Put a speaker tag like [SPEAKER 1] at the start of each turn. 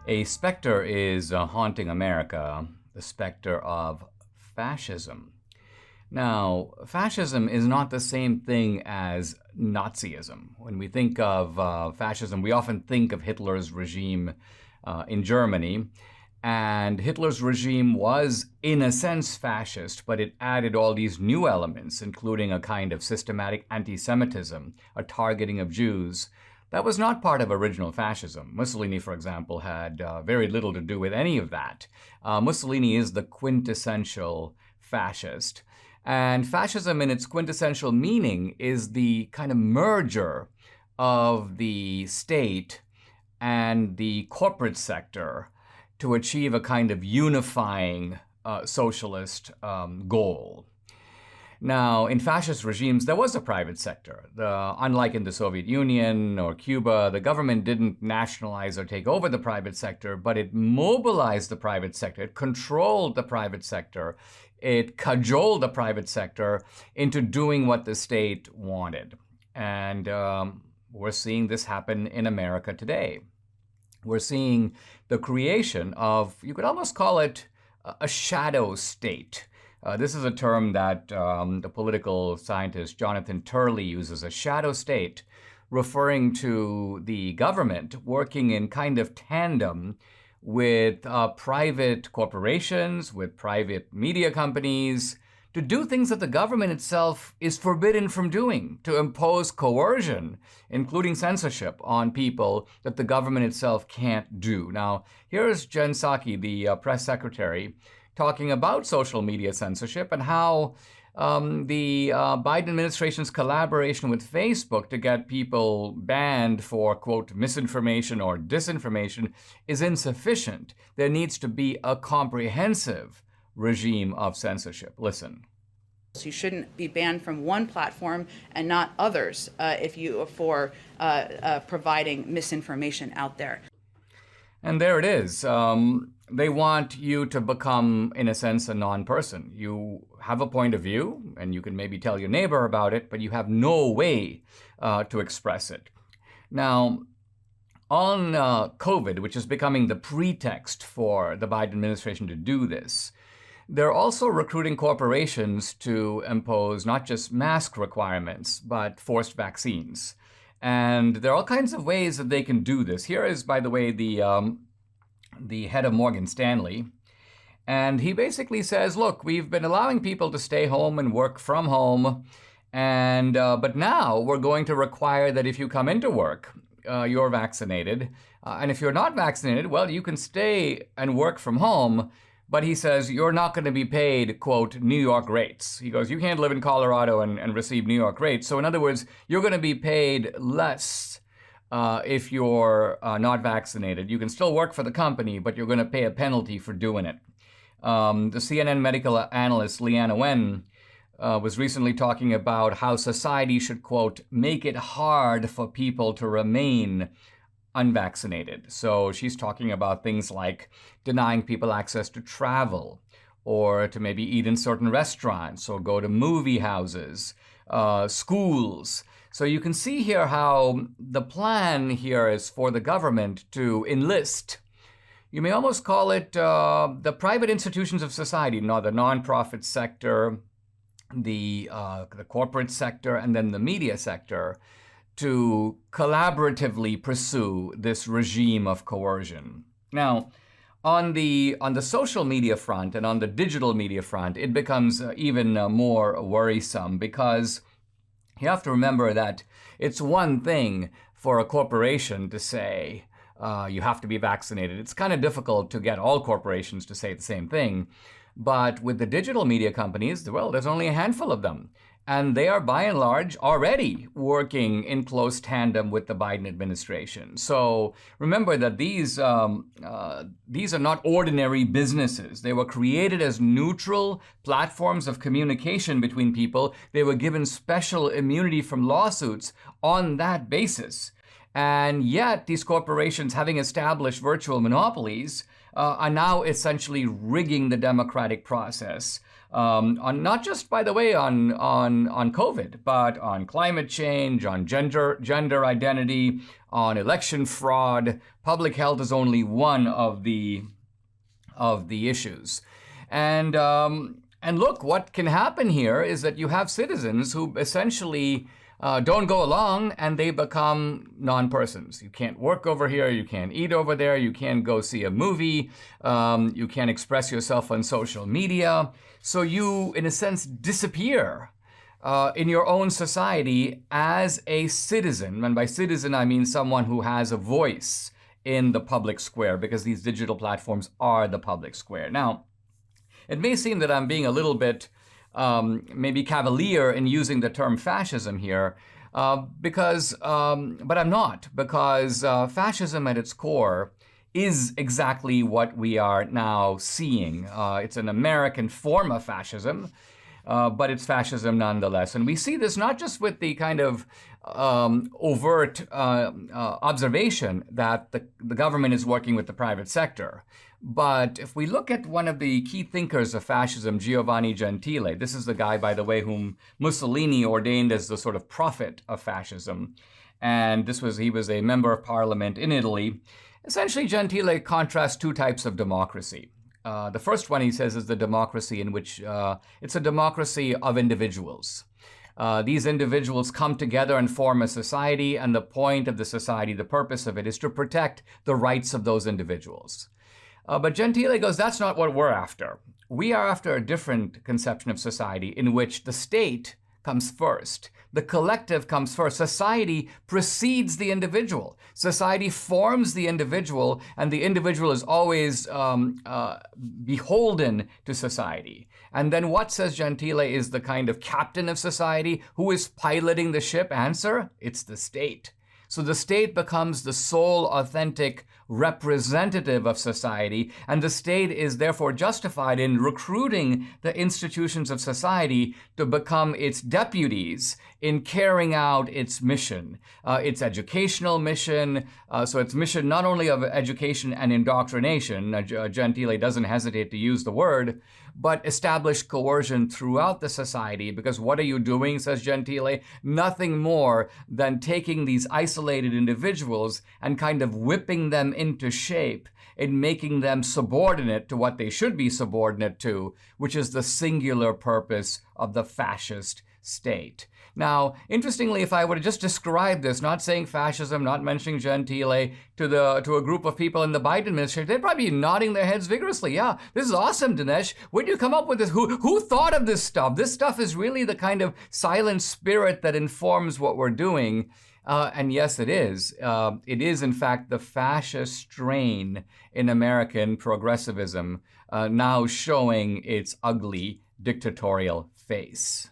[SPEAKER 1] A specter is haunting America, the specter of fascism. Now, fascism is not the same thing as Nazism. When we think of fascism, we often think of Hitler's regime in Germany. And Hitler's regime was, in a sense, fascist, but it added all these new elements, including a kind of systematic anti-Semitism, a targeting of Jews. That was not part of original fascism. Mussolini, for example, had very little to do with any of that. Mussolini is the quintessential fascist. And fascism, in its quintessential meaning, is the kind of merger of the state and the corporate sector to achieve a kind of unifying socialist goal. Now, in fascist regimes, there was a private sector. Unlike in the Soviet Union or Cuba, the government didn't nationalize or take over the private sector, but it mobilized the private sector. It controlled the private sector. It cajoled the private sector into doing what the state wanted. And we're seeing this happen in America today. We're seeing the creation of, you could almost call it a shadow state. This is a term that the political scientist Jonathan Turley uses, a shadow state, referring to the government working in kind of tandem with private corporations, with private media companies, to do things that the government itself is forbidden from doing, to impose coercion, including censorship, on people that the government itself can't do. Now, here's Jen Psaki, the press secretary, talking about social media censorship and how the Biden administration's collaboration with Facebook to get people banned for, quote, misinformation or disinformation is insufficient. There needs to be a comprehensive regime of censorship. Listen.
[SPEAKER 2] You shouldn't be banned from one platform and not others for providing misinformation out there.
[SPEAKER 1] And there it is. They want you to become, in a sense, a non-person. You have a point of view, and you can maybe tell your neighbor about it, but you have no way to express it. Now, on COVID, which is becoming the pretext for the Biden administration to do this, they're also recruiting corporations to impose not just mask requirements, but forced vaccines. And there are all kinds of ways that they can do this. Here is, by the way, the head of Morgan Stanley. And he basically says, look, we've been allowing people to stay home and work from home. And but now we're going to require that if you come into work, you're vaccinated. And if you're not vaccinated, well, you can stay and work from home. But he says you're not going to be paid, quote, New York rates. He goes, you can't live in Colorado and receive New York rates. So in other words, you're going to be paid less if you're not vaccinated. You can still work for the company, but you're going to pay a penalty for doing it. The CNN medical analyst Leanna Wen was recently talking about how society should, quote, make it hard for people to remain unvaccinated. So she's talking about things like denying people access to travel, or to maybe eat in certain restaurants, or go to movie houses, schools. So you can see here how the plan here is for the government to enlist, you may almost call it the private institutions of society, the nonprofit sector, the corporate sector, and then the media sector, to collaboratively pursue this regime of coercion. Now, on the social media front and on the digital media front, it becomes even more worrisome, because you have to remember that it's one thing for a corporation to say you have to be vaccinated. It's kind of difficult to get all corporations to say the same thing. But with the digital media companies, well, there's only a handful of them. And they are, by and large, already working in close tandem with the Biden administration. So remember that these are not ordinary businesses. They were created as neutral platforms of communication between people. They were given special immunity from lawsuits on that basis. And yet, these corporations, having established virtual monopolies, are now essentially rigging the democratic process. On not just, by the way, on COVID, but on climate change, on gender identity, on election fraud. Public health is only one of the issues. And look, what can happen here is that you have citizens who essentially don't go along and they become non-persons. You can't work over here, you can't eat over there, you can't go see a movie, you can't express yourself on social media. So you, in a sense, disappear in your own society as a citizen. And by citizen, I mean someone who has a voice in the public square, because these digital platforms are the public square. Now, it may seem that I'm being a little bit maybe cavalier in using the term fascism here, but I'm not, because fascism at its core is exactly what we are now seeing. It's an American form of fascism, but it's fascism nonetheless. And we see this not just with the kind of overt observation that the government is working with the private sector. But if we look at one of the key thinkers of fascism, Giovanni Gentile, this is the guy, by the way, whom Mussolini ordained as the sort of prophet of fascism. And he was a member of parliament in Italy. Essentially, Gentile contrasts two types of democracy. The first one, he says, is the democracy in which it's a democracy of individuals. These individuals come together and form a society, and the point of the society, the purpose of it, is to protect the rights of those individuals. But Gentile goes, that's not what we're after. We are after a different conception of society in which the state comes first. The collective comes first. Society precedes the individual. Society forms the individual, and the individual is always beholden to society. And then what, says Gentile, is the kind of captain of society? Who is piloting the ship? Answer, it's the state. So the state becomes the sole authentic representative of society, and the state is therefore justified in recruiting the institutions of society to become its deputies in carrying out its mission, its educational mission. So its mission not only of education and indoctrination, Gentile doesn't hesitate to use the word, but establish coercion throughout the society. Because what are you doing, says Gentile? Nothing more than taking these isolated individuals and kind of whipping them into shape and making them subordinate to what they should be subordinate to, which is the singular purpose of the fascist state. Now, interestingly, if I were to just describe this, not saying fascism, not mentioning Gentile, to a group of people in the Biden administration, they'd probably be nodding their heads vigorously. Yeah, this is awesome, Dinesh. Where did you come up with this? Who thought of this stuff? This stuff is really the kind of silent spirit that informs what we're doing. And yes, it is. It is, in fact, the fascist strain in American progressivism now showing its ugly dictatorial face.